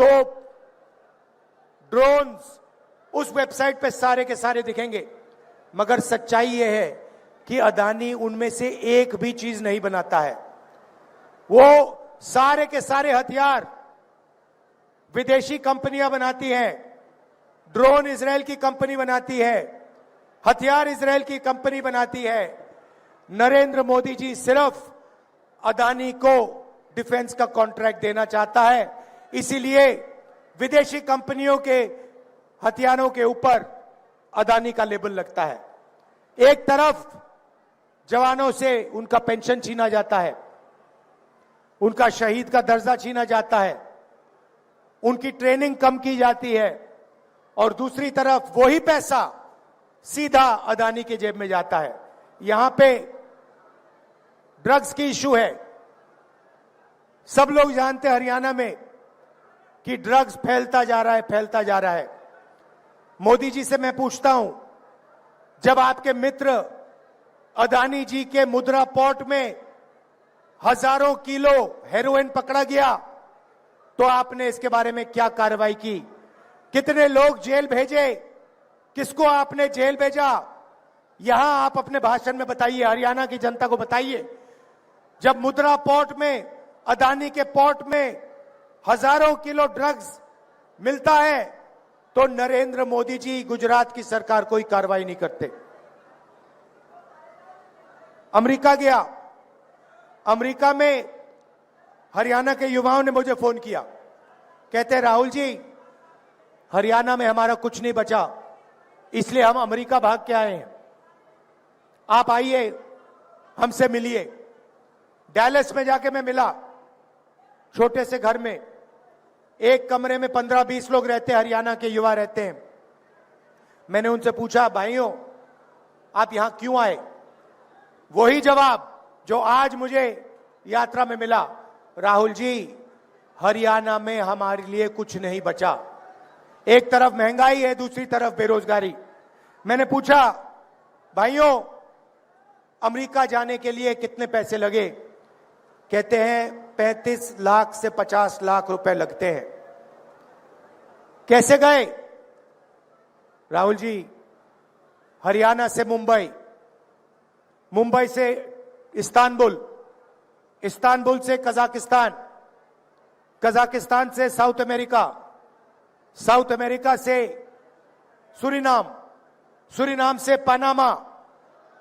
तोप, ड्रोन्स उस वेबसाइट पे सारे के सारे दिखेंगे, मगर सच्चाई यह है कि अदानी उनमें से एक भी चीज नहीं बनाता है। वो सारे के सारे हथियार विदेशी कंपनियां बनाती हैं, ड्रोन इजराइल की कंपनी बनाती है, हथियार इजराइल की कंपनी बनाती है। नरेंद्र मोदी जी सिर्फ अदानी को डिफेंस का कॉन्ट्रैक्ट देना चाहता है, इसीलिए विदेशी कंपनियों के हथियारों के ऊपर अदानी का लेबल लगता है। एक तरफ जवानों से उनका पेंशन छीना जाता है, उनका शहीद का दर्जा छीना जाता है, उनकी ट्रेनिंग कम की जाती है, और दूसरी तरफ वही पैसा सीधा अदानी के जेब में जाता है। यहां पे ड्रग्स की इशू है। सब लोग जानते हैं हरियाणा में कि ड्रग्स फैलता जा रहा है, फैलता जा रहा है। मोदी जी से मैं पूछता हूं, जब आपके मित्र अदानी जी के मुद्रा पोर्ट में हजारों किलो हेरोइन पकड़ा गया, तो आपने इसके बारे में क्या कार्रवाई की? कितने लोग जेल भेजे? किसको आपने जेल भेजा? यहां आप अपने भाषण में बताइए, हरियाणा की जनता को बताइए। जब मुद्रा पोर्ट में, अदानी के पोर्ट में हजारों किलो ड्रग्स मिलता है, तो नरेंद्र मोदी जी, गुजरात की सरकार कोई कार्रवाई नहीं करते। अमेरिका गया, अमेरिका में हरियाणा के युवाओं ने मुझे फोन किया, कहते हैं राहुल जी, हरियाणा में हमारा कुछ नहीं बचा, इसलिए हम अमेरिका भाग के आए हैं। आप आइए, हमसे मिलिए। डैलस में जाके मैं मिला, छोटे से घर में, एक कमरे में 15-20 लोग रहते हैं, हरियाणा के युवा रहते हैं। मैंने उनसे पूछा, भाइयों आप यहां क्यों आए? वही जवाब जो आज मुझे यात्रा में मिला, राहुल जी हरियाणा में हमारे लिए कुछ नहीं बचा। एक तरफ महंगाई है, दूसरी तरफ बेरोजगारी। मैंने पूछा, भाइयों अमेरिका जाने के लिए कितने पैसे लगे? कहते हैं 35 लाख से 50 लाख रुपए लगते हैं। कैसे गए? राहुल जी, हरियाणा से मुंबई, मुंबई से इस्तांबुल, इस्तांबुल से कजाकिस्तान, कजाकिस्तान से साउथ अमेरिका, साउथ अमेरिका से सूरीनाम, सूरीनाम से पनामा,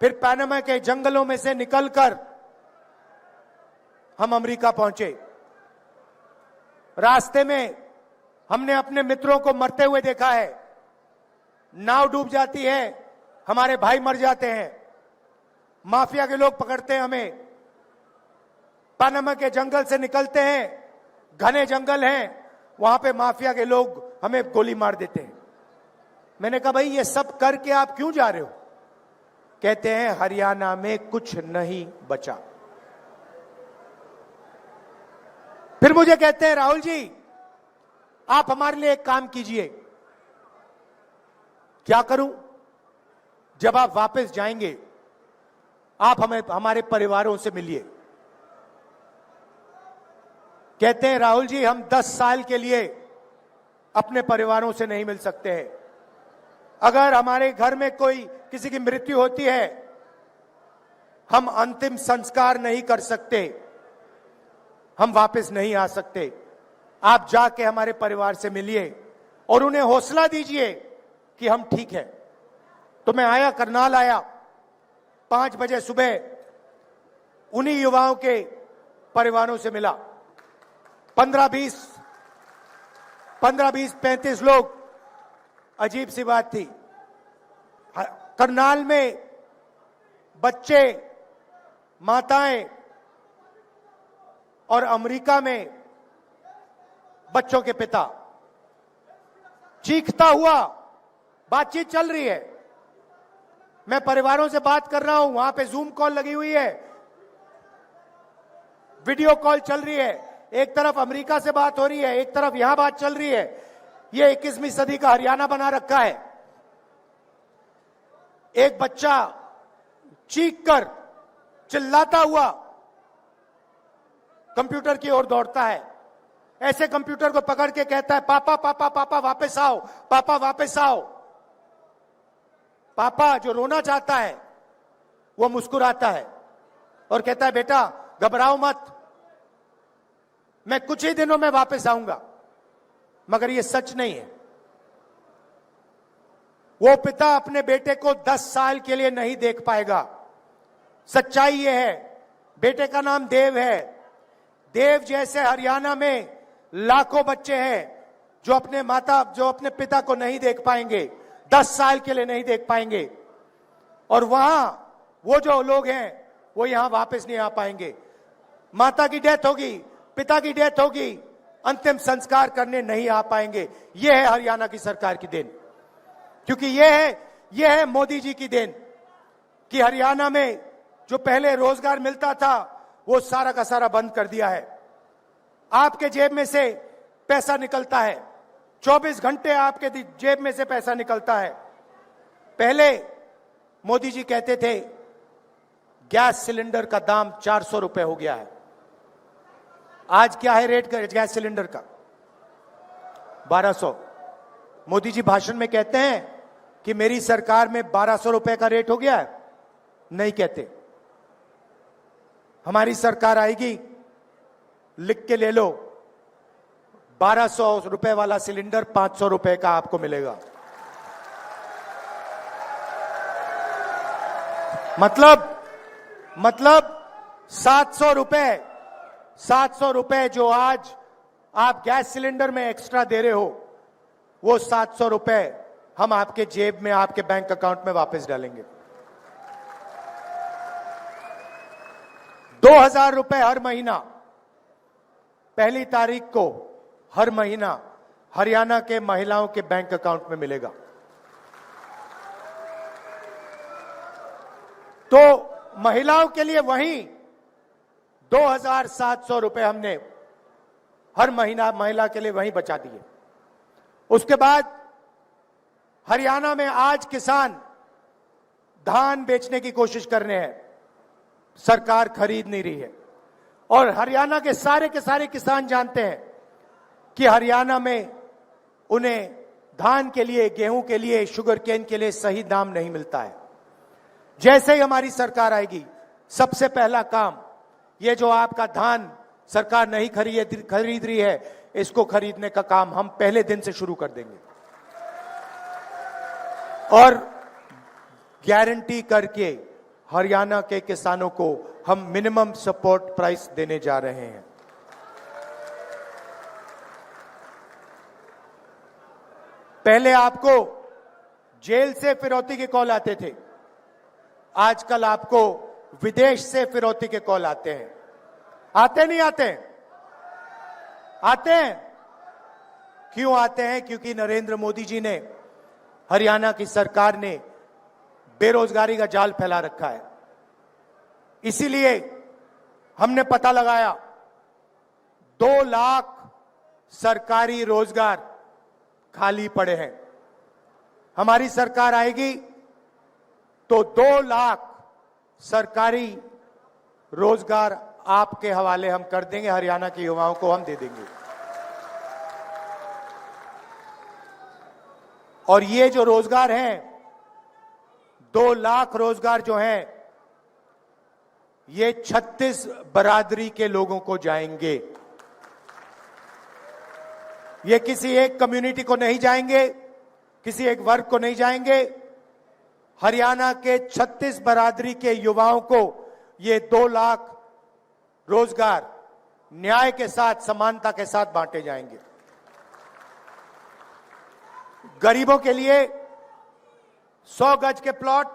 फिर पनामा के जंगलों में से निकलकर हम अमेरिका पहुंचे। रास्ते में हमने अपने मित्रों को मरते हुए देखा है। नाव डूब जाती है, हमारे भाई मर जाते हैं, माफिया के लोग पकड़ते हैं हमें। पनामा के जंगल से निकलते हैं, घने जंगल हैं, वहां पे माफिया के लोग हमें गोली मार देते हैं। मैंने कहा, भाई ये सब करके आप क्यों जा रहे हो? कहते हैं हरियाणा में कुछ नहीं बचा। फिर मुझे कहते हैं, राहुल जी आप हमारे लिए एक काम कीजिए। क्या करूं? जब आप वापस जाएंगे, आप हमें हमारे परिवारों से मिलिए। कहते हैं, राहुल जी हम 10 साल के लिए अपने परिवारों से नहीं मिल सकते हैं। अगर हमारे घर में कोई किसी की मृत्यु होती है, हम अंतिम संस्कार नहीं कर सकते, हम वापस नहीं आ सकते। आप जाके हमारे परिवार से मिलिए और उन्हें हौसला दीजिए कि हम ठीक हैं। तो मैं आया, करनाल आया, 5 बजे सुबह उन्हीं युवाओं के परिवारों से मिला। 15-20, 35 लोग। अजीब सी बात थी, करनाल में बच्चे, माताएं, और अमेरिका में बच्चों के पिता। चीखता हुआ बातचीत चल रही है, मैं परिवारों से बात कर रहा हूं, वहां पे जूम कॉल लगी हुई है, वीडियो कॉल चल रही है, एक तरफ अमेरिका से बात हो रही है, एक तरफ यहां बात चल रही है। ये 21वीं सदी का हरियाणा बना रखा है। एक बच्चा चीखकर, चिल्लाता हुआ कंप्यूटर की ओर दौड़ता है। ऐसे कंप्यूटर को पकड़ के कहता है पापा पापा पापा वापस आओ, पापा वापस आओ। पापा जो रोना चाहता है वो मुस्कुराता है और कहता है बेटा घबराओ मत, मैं कुछ ही दिनों में वापस आऊंगा। मगर ये सच नहीं है। वो पिता अपने बेटे को 10 साल के लिए नहीं देख पाएगा। सच्चाई ये है, बेटे का नाम देव है। देव जैसे हरियाणा में लाखों बच्चे हैं जो अपने पिता को नहीं देख पाएंगे, 10 साल के लिए नहीं देख पाएंगे। और वहां वो जो लोग हैं वो यहां वापस नहीं आ पाएंगे। माता की डेथ होगी, पिता की डेथ होगी, अंतिम संस्कार करने नहीं आ पाएंगे। यह है हरियाणा की सरकार की देन। क्योंकि यह है मोदी जी की देन कि हरियाणा में जो पहले रोजगार मिलता था वो सारा का सारा बंद कर दिया है। आपके जेब में से पैसा निकलता है, 24 घंटे आपके जेब में से पैसा निकलता है। पहले मोदी जी कहते थे गैस सिलेंडर का दाम 400 रुपए हो गया है। आज क्या है रेट गैस सिलेंडर का? 1200। मोदी जी भाषण में कहते हैं कि मेरी सरकार में 1200 रुपए का रेट हो गया है? नहीं कहते। हमारी सरकार आएगी, लिख के ले लो, 1200 रुपए वाला सिलेंडर 500 रुपए का आपको मिलेगा। मतलब 700 रुपए जो आज आप गैस सिलेंडर में एक्स्ट्रा दे रहे हो, वो 700 रुपए हम आपके जेब में, आपके बैंक अकाउंट में वापस डालेंगे। 2000 रुपए हर महीना, पहली तारीख को हर महीना हरियाणा के महिलाओं के बैंक अकाउंट में मिलेगा। तो महिलाओं के लिए वहीं 2700 रुपए हमने हर महीना महिला के लिए वहीं बचा दिए। उसके बाद हरियाणा में आज किसान धान बेचने की कोशिश कर रहे हैं, सरकार खरीद नहीं रही है। और हरियाणा के सारे किसान जानते हैं कि हरियाणा में उन्हें धान के लिए, गेहूं के लिए, शुगर केन के लिए सही दाम नहीं मिलता है। जैसे ही हमारी सरकार आएगी, सबसे पहला काम, ये जो आपका धान सरकार नहीं खरीद रही है, इसको खरीदने का काम हम पहले दिन से शुरू कर देंगे। और गारंटी करके हरियाणा के किसानों को हम मिनिमम सपोर्ट प्राइस देने जा रहे हैं। पहले आपको जेल से फिरौती के कॉल आते थे, आजकल आपको विदेश से फिरौती के कॉल आते हैं। आते नहीं आते? आते हैं। क्यों आते हैं? क्योंकि नरेंद्र मोदी जी ने, हरियाणा की सरकार ने बेरोजगारी का जाल फैला रखा है। इसीलिए हमने पता लगाया 2 लाख सरकारी रोजगार खाली पड़े हैं। हमारी सरकार आएगी तो 2 लाख सरकारी रोजगार आपके हवाले हम कर देंगे, हरियाणा के युवाओं को हम दे देंगे। और ये जो रोजगार हैं, 2 लाख रोजगार जो हैं, ये 36 बरादरी के लोगों को जाएंगे। ये किसी एक कम्युनिटी को नहीं जाएंगे, किसी एक वर्ग को नहीं जाएंगे। हरियाणा के 36 बरादरी के युवाओं को ये 2 लाख रोजगार न्याय के साथ, समानता के साथ बांटे जाएंगे। गरीबों के लिए 100 गज के प्लॉट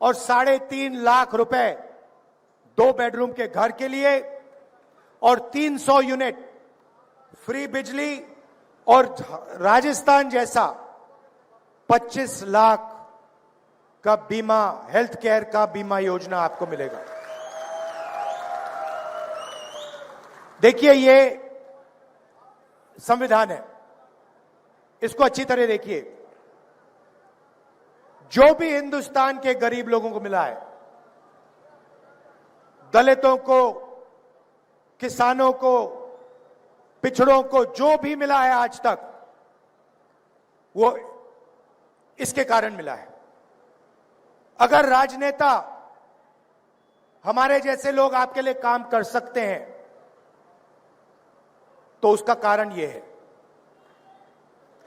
और 3.5 लाख रुपए 2 बेडरूम के घर के लिए, और 300 यूनिट फ्री बिजली, और राजस्थान जैसा 25 लाख का बीमा, हेल्थ केयर का बीमा योजना आपको मिलेगा। देखिए, ये संविधान है, इसको अच्छी तरह देखिए। जो भी हिंदुस्तान के गरीब लोगों को मिला है, दलितों को, किसानों को, पिछड़ों को जो भी मिला है आज तक, वो इसके कारण मिला है। अगर राजनेता, हमारे जैसे लोग आपके लिए काम कर सकते हैं, तो उसका कारण यह है।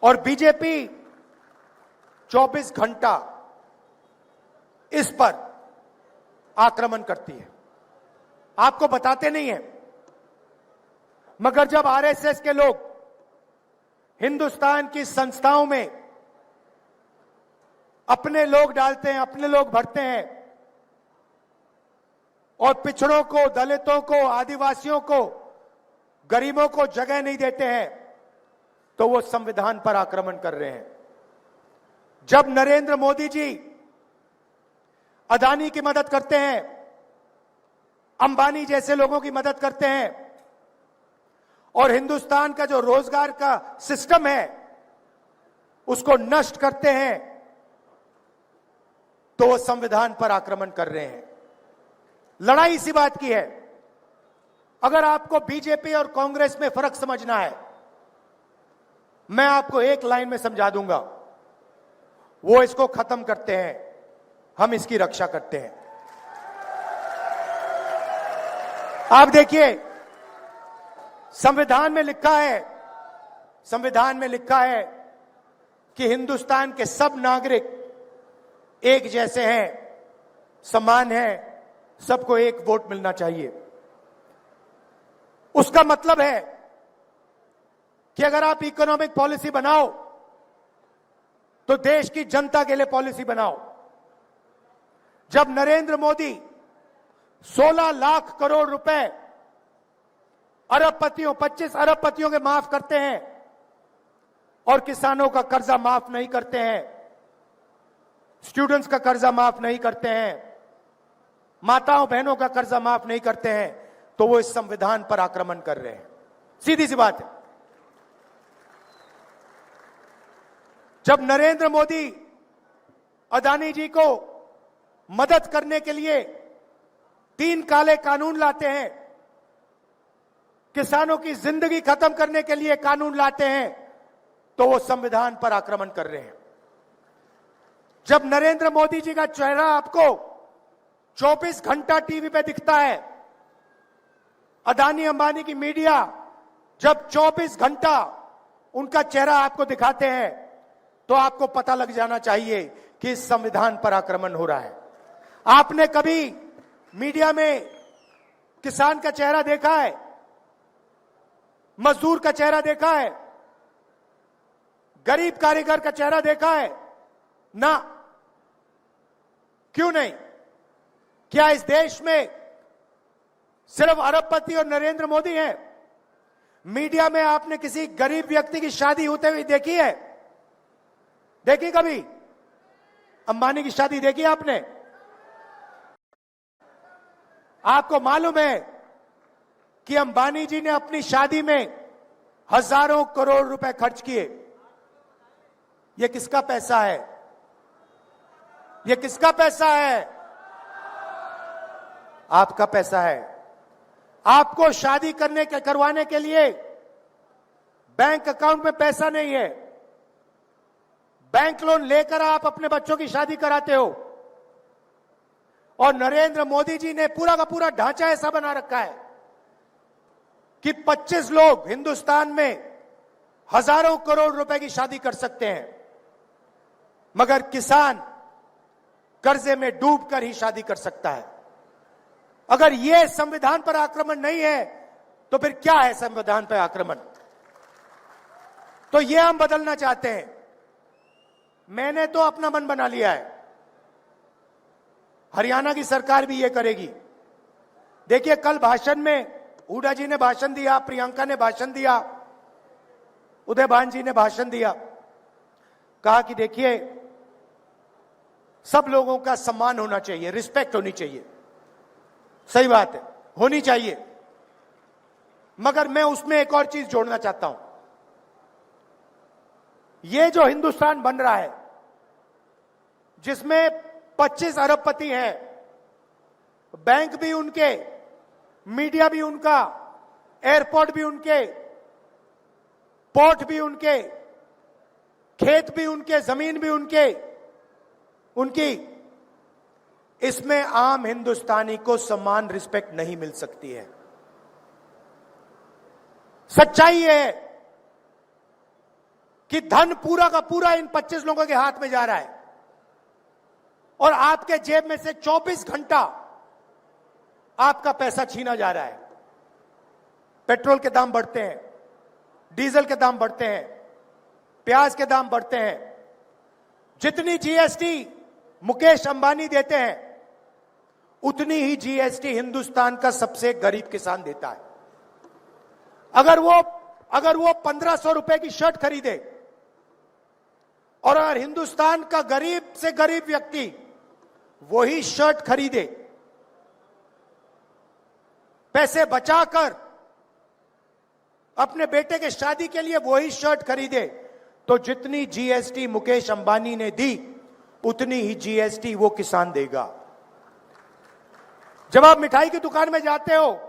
और बीजेपी 24 घंटा इस पर आक्रमण करती है, आपको बताते नहीं है। मगर जब आरएसएस के लोग हिंदुस्तान की संस्थाओं में अपने लोग डालते हैं, अपने लोग भरते हैं और पिछड़ों को, दलितों को, आदिवासियों को, गरीबों को जगह नहीं देते हैं, तो वो संविधान पर आक्रमण कर रहे हैं। जब नरेंद्र मोदी जी अदानी की मदद करते हैं, अंबानी जैसे लोगों की मदद करते हैं और हिंदुस्तान का जो रोजगार का सिस्टम है उसको नष्ट करते हैं, तो वो संविधान पर आक्रमण कर रहे हैं। लड़ाई इसी बात की है। अगर आपको बीजेपी और कांग्रेस में फर्क समझना है, मैं आपको एक लाइन में समझा दूंगा। वो इसको खत्म करते हैं, हम इसकी रक्षा करते हैं। आप देखिए, संविधान में लिखा है, संविधान में लिखा है कि हिंदुस्तान के सब नागरिक एक जैसे हैं, समान हैं, सबको एक वोट मिलना चाहिए। उसका मतलब है कि अगर आप इकोनॉमिक पॉलिसी बनाओ तो देश की जनता के लिए पॉलिसी बनाओ। जब नरेंद्र मोदी 16 लाख करोड़ रुपए अरबपतियों, 25 अरबपतियों के माफ करते हैं और किसानों का कर्जा माफ नहीं करते हैं, स्टूडेंट्स का कर्जा माफ नहीं करते हैं, माताओं बहनों का कर्जा माफ नहीं करते हैं, तो वो इस संविधान पर आक्रमण कर रहे हैं। सीधी सी बात है। जब नरेंद्र मोदी अदानी जी को मदद करने के लिए 3 काले कानून लाते हैं, किसानों की जिंदगी खत्म करने के लिए कानून लाते हैं, तो वो संविधान पर आक्रमण कर रहे हैं। जब नरेंद्र मोदी जी का चेहरा आपको 24 घंटा टीवी पे दिखता है, अदानी अंबानी की मीडिया जब 24 घंटा उनका चेहरा आपको दिखाते हैं, तो आपको पता लग जाना चाहिए कि इस संविधान पर आक्रमण हो रहा है। आपने कभी मीडिया में किसान का चेहरा देखा है, मजदूर का चेहरा देखा है, गरीब कारीगर का चेहरा देखा है? ना। क्यों नहीं? क्या इस देश में सिर्फ अरबपति और नरेंद्र मोदी हैं? मीडिया में आपने किसी गरीब व्यक्ति की शादी होते हुए देखी है? देखी कभी? अंबानी की शादी देखी आपने? आपको मालूम है कि अंबानी जी ने अपनी शादी में हजारों करोड़ रुपए खर्च किए। यह किसका पैसा है? यह किसका पैसा है? आपका पैसा है। आपको शादी करवाने के लिए बैंक अकाउंट में पैसा नहीं है, बैंक लोन लेकर आप अपने बच्चों की शादी कराते हो। और नरेंद्र मोदी जी ने पूरा का पूरा ढांचा ऐसा बना रखा है कि 25 लोग हिंदुस्तान में हजारों करोड़ रुपए की शादी कर सकते हैं, मगर किसान कर्जे में डूबकर ही शादी कर सकता है। अगर यह संविधान पर आक्रमण नहीं है, तो फिर क्या है संविधान पर आक्रमण? तो यह हम बदलना चाहते हैं। मैंने तो अपना मन बना लिया है, हरियाणा की सरकार भी यह करेगी। देखिए, कल भाषण में हुड्डा जी ने भाषण दिया, प्रियंका ने भाषण दिया, उदयभान जी ने भाषण दिया, कहा कि देखिए सब लोगों का सम्मान होना चाहिए, रिस्पेक्ट होनी चाहिए। सही बात है, होनी चाहिए, मगर मैं उसमें एक और चीज जोड़ना चाहता हूं। ये जो हिंदुस्तान बन रहा है, जिसमें 25 अरबपति हैं, बैंक भी उनके, मीडिया भी उनका, एयरपोर्ट भी उनके, पोर्ट भी उनके, खेत भी उनके, जमीन भी उनकी। इसमें आम हिंदुस्तानी को समान रिस्पेक्ट नहीं मिल सकती है। सच्चाई यह है कि धन पूरा का पूरा इन 25 लोगों के हाथ में जा रहा है और आपके जेब में से 24 घंटा आपका पैसा छीना जा रहा है। पेट्रोल के दाम बढ़ते हैं, डीजल के दाम बढ़ते हैं, प्याज के दाम बढ़ते हैं। जितनी जीएसटी मुकेश अंबानी देते हैं उतनी ही जीएसटी हिंदुस्तान का सबसे गरीब किसान देता है। अगर वो 1500 रुपए की शर्ट खरीदे और अगर हिंदुस्तान का गरीब से गरीब व्यक्ति वही शर्ट खरीदे, पैसे बचाकर अपने बेटे के शादी के लिए वही शर्ट खरीदे, तो जितनी जीएसटी मुकेश अंबानी ने दी उतनी ही जीएसटी वो किसान देगा। जब आप मिठाई की दुकान में जाते हो,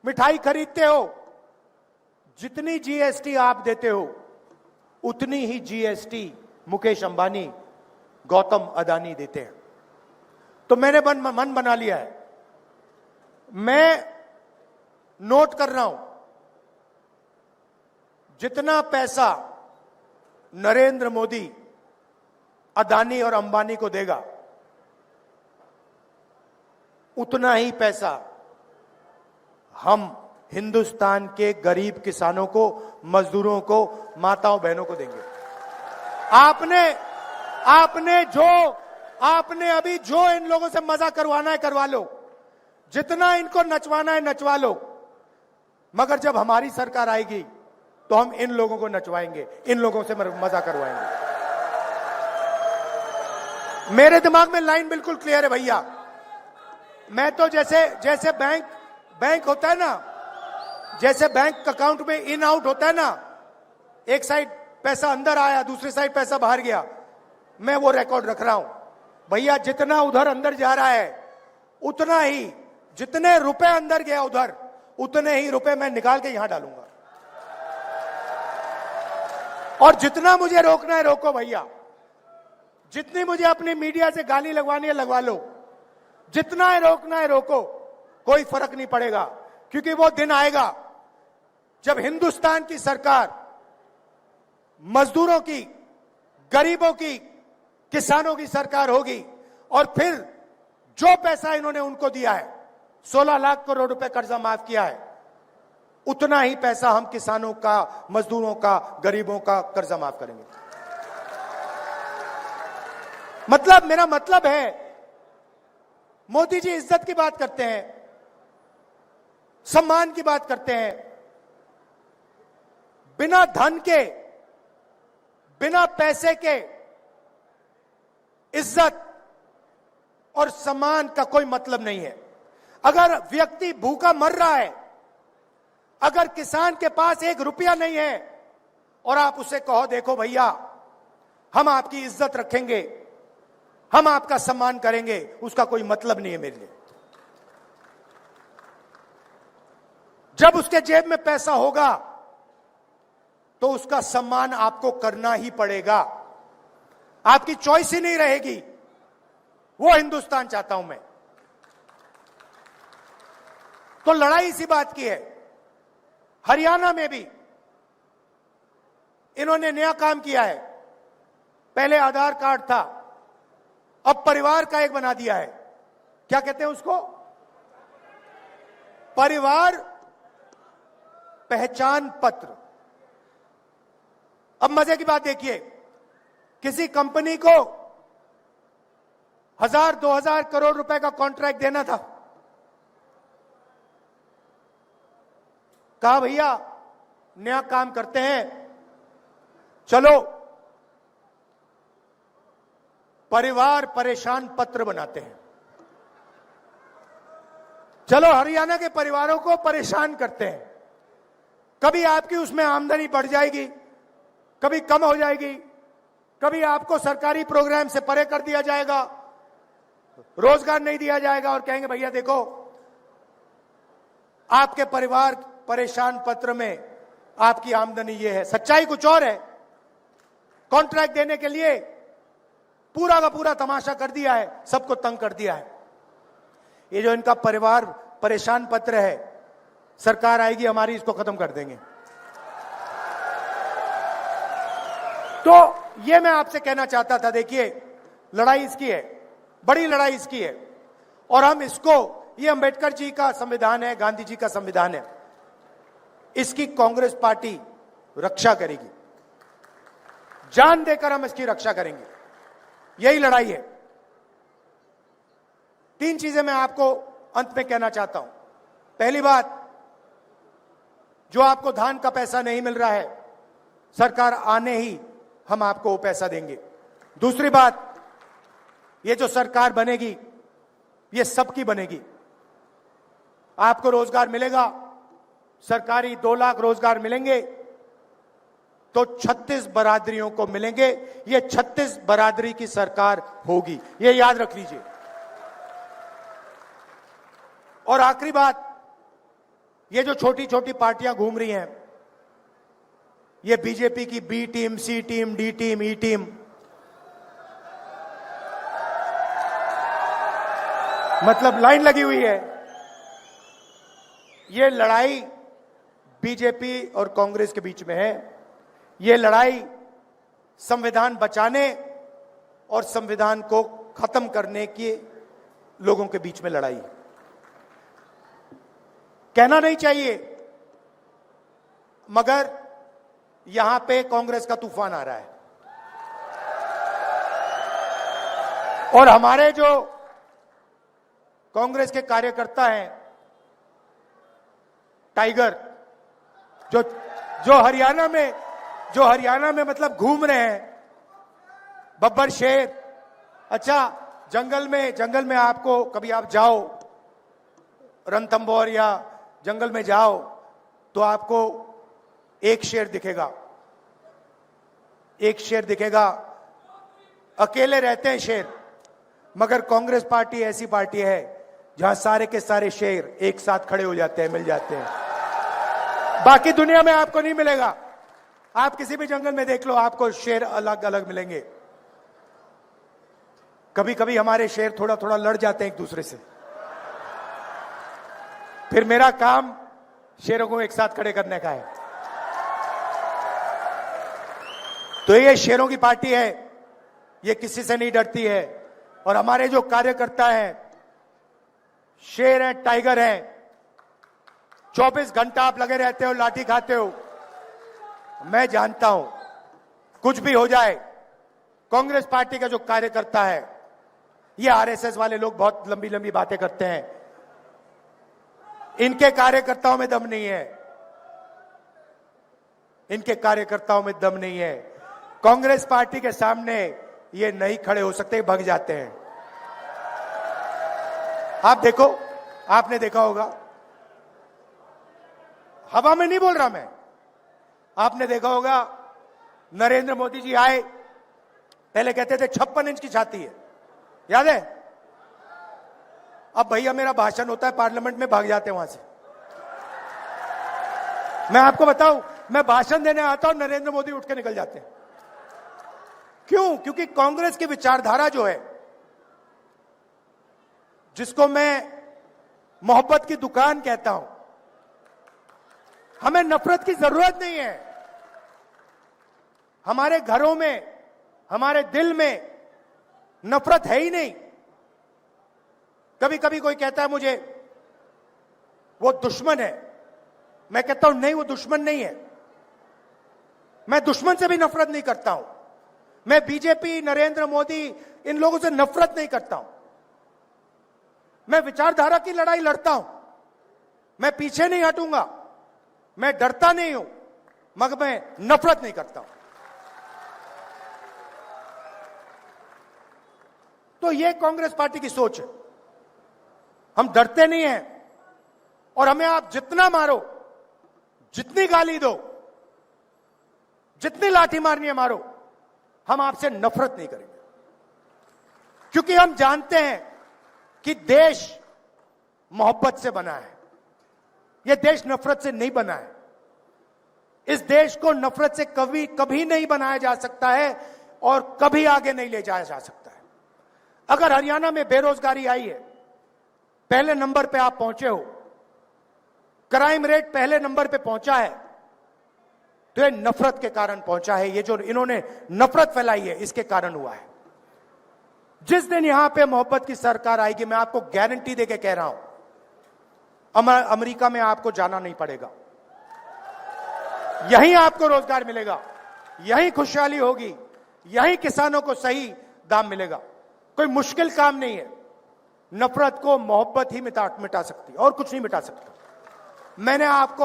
मिठाई खरीदते हो, जितनी जीएसटी आप देते हो उतनी ही जीएसटी मुकेश अंबानी, गौतम अदानी देते हैं। तो मैंने मन बना लिया है, मैं नोट कर रहा हूं जितना पैसा नरेंद्र मोदी अदानी और अंबानी को देगा उतना ही पैसा हम हिंदुस्तान के गरीब किसानों को, मजदूरों को, माताओं बहनों को देंगे। आपने अभी जो इन लोगों से मजा करवाना है करवा लो, जितना इनको नचवाना है नचवा लो, मगर जब हमारी सरकार आएगी तो हम इन लोगों को नचवाएंगे, इन लोगों से मजा करवाएंगे। मेरे दिमाग में लाइन बिल्कुल क्लियर है भैया। मैं तो जैसे बैंक होता है ना, जैसे बैंक अकाउंट में इन आउट होता है ना, एक साइड पैसा अंदर आया, दूसरी साइड पैसा बाहर गया, मैं वो रिकॉर्ड रख रहा हूं भैया। जितना उधर अंदर जा रहा है उतना ही, जितने रुपए अंदर गया उधर उतने ही रुपए मैं निकाल के यहां डालूंगा। और जितना मुझे रोकना है रोको भैया, जितनी मुझे अपनी मीडिया से गाली लगवानी है लगवा लो, जितना है रोकना है रोको, कोई फर्क नहीं पड़ेगा। क्योंकि वो दिन आएगा जब हिंदुस्तान की सरकार मजदूरों की, गरीबों की, किसानों की सरकार होगी और फिर जो पैसा इन्होंने उनको दिया है, 16 लाख करोड़ रुपए कर्जा माफ किया है, उतना ही पैसा हम किसानों का, मजदूरों का, गरीबों का कर्जा माफ करेंगे। मतलब मेरा मतलब है, मोदी जी इज्जत की बात करते हैं, सम्मान की बात करते हैं, बिना धन के, बिना पैसे के इज्जत और सम्मान का कोई मतलब नहीं है। अगर व्यक्ति भूखा मर रहा है, अगर किसान के पास 1 रुपया नहीं है और आप उसे कहो देखो भैया हम आपकी इज्जत रखेंगे, हम आपका सम्मान करेंगे, उसका कोई मतलब नहीं है मेरे लिए। जब उसके जेब में पैसा होगा तो उसका सम्मान आपको करना ही पड़ेगा, आपकी चॉइस ही नहीं रहेगी। वो हिंदुस्तान चाहता हूं मैं। तो लड़ाई इसी बात की है। हरियाणा में भी इन्होंने नया काम किया है। पहले आधार कार्ड था, अब परिवार का एक बना दिया है। क्या कहते हैं उसको? परिवार पहचान पत्र। अब मजे की बात देखिए, किसी कंपनी को 1000-2000 करोड़ रुपए का कॉन्ट्रैक्ट देना था, कहा भैया नया काम करते हैं, चलो परिवार परेशान पत्र बनाते हैं, चलो हरियाणा के परिवारों को परेशान करते हैं। कभी आपकी उसमें आमदनी बढ़ जाएगी, कभी कम हो जाएगी, कभी आपको सरकारी प्रोग्राम से परे कर दिया जाएगा, रोजगार नहीं दिया जाएगा और कहेंगे भैया देखो आपके परिवार परेशान पत्र में आपकी आमदनी ये है। सच्चाई कुछ और है। कॉन्ट्रैक्ट देने के लिए पूरा का पूरा तमाशा कर दिया है, सबको तंग कर दिया है। ये जो इनका परिवार परेशान पत्र है, सरकार आएगी हमारी, इसको खत्म कर देंगे। तो ये मैं आपसे कहना चाहता था, देखिए लड़ाई इसकी है, बड़ी लड़ाई इसकी है, और हम इसको, ये अंबेडकर जी का संविधान है, गांधी जी का संविधान है, इसकी कांग्रेस पार्टी रक्षा करेगी, जान देकर हम इसकी रक्षा करेंगे। यही लड़ाई है। 3 चीजें मैं आपको अंत में कहना चाहता हूं। पहली बात, जो आपको धान का पैसा नहीं मिल रहा है, सरकार आने ही हम आपको वो पैसा देंगे। दूसरी बात, ये जो सरकार बनेगी ये सबकी बनेगी। आपको रोजगार मिलेगा, सरकारी 2 लाख रोजगार मिलेंगे तो 36 बरादरियों को मिलेंगे। ये 36 बरादरी की सरकार होगी, ये याद रख लीजिए। और आखिरी बात, ये जो छोटी छोटी पार्टियां घूम रही हैं, ये बीजेपी की बी टीम, सी टीम, डी टीम, ई टीम, मतलब लाइन लगी हुई है। ये लड़ाई बीजेपी और कांग्रेस के बीच में है। ये लड़ाई संविधान बचाने और संविधान को खत्म करने के लोगों के बीच में लड़ाई। कहना नहीं चाहिए, मगर यहां पे कांग्रेस का तूफान आ रहा है। और हमारे जो कांग्रेस के कार्यकर्ता हैं, टाइगर, जो हरियाणा में मतलब घूम रहे हैं, बब्बर शेर। अच्छा, जंगल में आपको कभी आप जाओ, रणथंभौर या जंगल में जाओ, तो आपको एक शेर दिखेगा, एक शेर दिखेगा। अकेले रहते हैं शेर, मगर कांग्रेस पार्टी ऐसी पार्टी है जहां सारे के सारे शेर एक साथ खड़े हो जाते हैं, मिल जाते हैं। बाकी दुनिया में आपको नहीं मिलेगा। आप किसी भी जंगल में देख लो, आपको शेर अलग अलग मिलेंगे। कभी कभी हमारे शेर थोड़ा थोड़ा लड़ जाते हैं एक दूसरे से, फिर मेरा काम शेरों को एक साथ खड़े करने का है। तो ये शेरों की पार्टी है, ये किसी से नहीं डरती है। और हमारे जो कार्यकर्ता हैं, शेर हैं, टाइगर हैं। 24 घंटा आप लगे रहते हो, लाठी खाते हो। मैं जानता हूं, कुछ भी हो जाए, कांग्रेस पार्टी का जो कार्यकर्ता है, ये आरएसएस वाले लोग बहुत लंबी लंबी बातें करते हैं, इनके कार्यकर्ताओं में दम नहीं है, इनके कार्यकर्ताओं में दम नहीं है। कांग्रेस पार्टी के सामने ये नहीं खड़े हो सकते, भाग जाते हैं। आप देखो, आपने देखा होगा, हवा में नहीं बोल रहा मैं, आपने देखा होगा नरेंद्र मोदी जी आए, पहले कहते थे 56 इंच की छाती है, याद है? अब भैया मेरा भाषण होता है पार्लियामेंट में, भाग जाते हैं वहां से। मैं आपको बताऊं, मैं भाषण देने आता हूं, नरेंद्र मोदी उठ के निकल जाते हैं। क्यों? क्योंकि कांग्रेस की विचारधारा जो है, जिसको मैं मोहब्बत की दुकान कहता हूं, हमें नफरत की जरूरत नहीं है। हमारे घरों में, हमारे दिल में नफरत है ही नहीं। कभी कभी कोई कहता है मुझे वो दुश्मन है, मैं कहता हूं नहीं, वो दुश्मन नहीं है। मैं दुश्मन से भी नफरत नहीं करता हूं। मैं बीजेपी, नरेंद्र मोदी, इन लोगों से नफरत नहीं करता हूं। मैं विचारधारा की लड़ाई लड़ता हूं, मैं पीछे नहीं हटूंगा, मैं डरता नहीं हूं, मगर मैं नफरत नहीं करता हूं। तो यह कांग्रेस पार्टी की सोच है। हम डरते नहीं हैं, और हमें आप जितना मारो, जितनी गाली दो, जितनी लाठी मारनी है मारो, हम आपसे नफरत नहीं करेंगे। क्योंकि हम जानते हैं कि देश मोहब्बत से बना है, यह देश नफरत से नहीं बना है। इस देश को नफरत से कभी कभी नहीं बनाया जा सकता है और कभी आगे नहीं ले जाया जा सकता है। अगर हरियाणा में बेरोजगारी आई है, पहले नंबर पे आप पहुंचे हो, क्राइम रेट पहले नंबर पे पहुंचा है, तो ये नफरत के कारण पहुंचा है। ये जो इन्होंने नफरत फैलाई है, इसके कारण हुआ है। जिस दिन यहां पे मोहब्बत की सरकार आएगी, मैं आपको गारंटी देके कह रहा हूं, अमेरिका में आपको जाना नहीं पड़ेगा, यहीं आपको रोजगार मिलेगा, यहीं खुशहाली होगी, यहीं किसानों को सही दाम मिलेगा। कोई मुश्किल काम नहीं है। नफरत को मोहब्बत ही मिटा सकती है और कुछ नहीं मिटा सकता।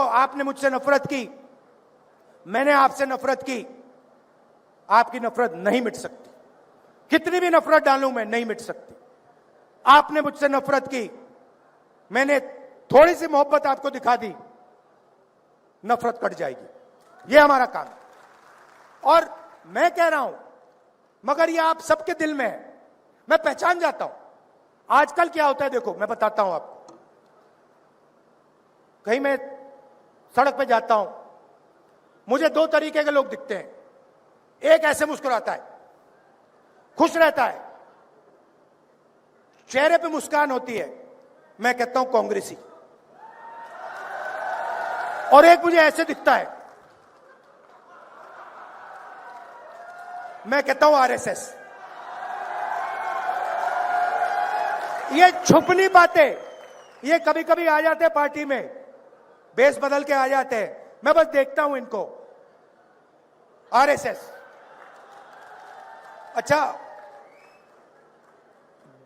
आपने मुझसे नफरत की, मैंने आपसे नफरत की, आपकी नफरत नहीं मिट सकती। कितनी भी नफरत डालूं मैं, नहीं मिट सकती। आपने मुझसे नफरत की, मैंने थोड़ी सी मोहब्बत आपको दिखा दी, नफरत कट जाएगी। ये हमारा काम है। और मैं कह रहा हूं, मगर ये आप सबके दिल में है, मैं पहचान जाता हूं। आजकल क्या होता है, देखो मैं बताता हूं आपको। कहीं मैं सड़क पे जाता हूं, मुझे दो तरीके के लोग दिखते हैं। एक ऐसे मुस्कुराता है, खुश रहता है, चेहरे पे मुस्कान होती है, मैं कहता हूं कांग्रेसी। और एक मुझे ऐसे दिखता है, मैं कहता हूं आरएसएस। ये छुपनी बातें, ये कभी कभी आ जाते हैं पार्टी में, बेस बदल के आ जाते हैं, मैं बस देखता हूं इनको, आरएसएस। अच्छा,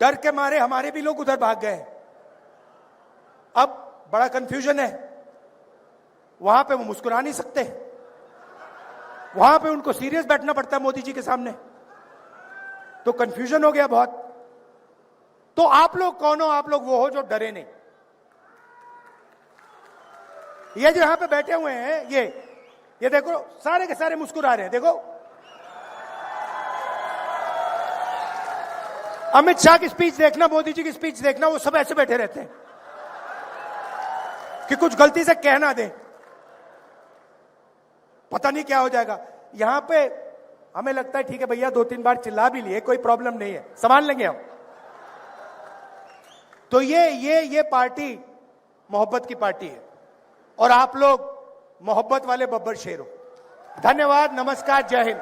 डर के मारे हमारे भी लोग उधर भाग गए। अब बड़ा कंफ्यूजन है, वहां पे वो मुस्कुरा नहीं सकते, वहां पे उनको सीरियस बैठना पड़ता है मोदी जी के सामने, तो कंफ्यूजन हो गया बहुत। तो आप लोग कौन हो? आप लोग वो हो जो डरे नहीं। ये जो यहां पे बैठे हुए हैं, ये देखो, सारे के सारे मुस्कुरा रहे हैं। देखो, अमित शाह की स्पीच देखना, मोदी जी की स्पीच देखना, वो सब ऐसे बैठे रहते हैं कि कुछ गलती से कह ना दें, पता नहीं क्या हो जाएगा। यहां पे हमें लगता है ठीक है भैया, 2-3 बार चिल्ला भी लिए, कोई प्रॉब्लम नहीं है, संभाल लेंगे हम। तो ये पार्टी मोहब्बत की पार्टी है और आप लोग मोहब्बत वाले बब्बर शेर हो। धन्यवाद, नमस्कार, जय हिंद।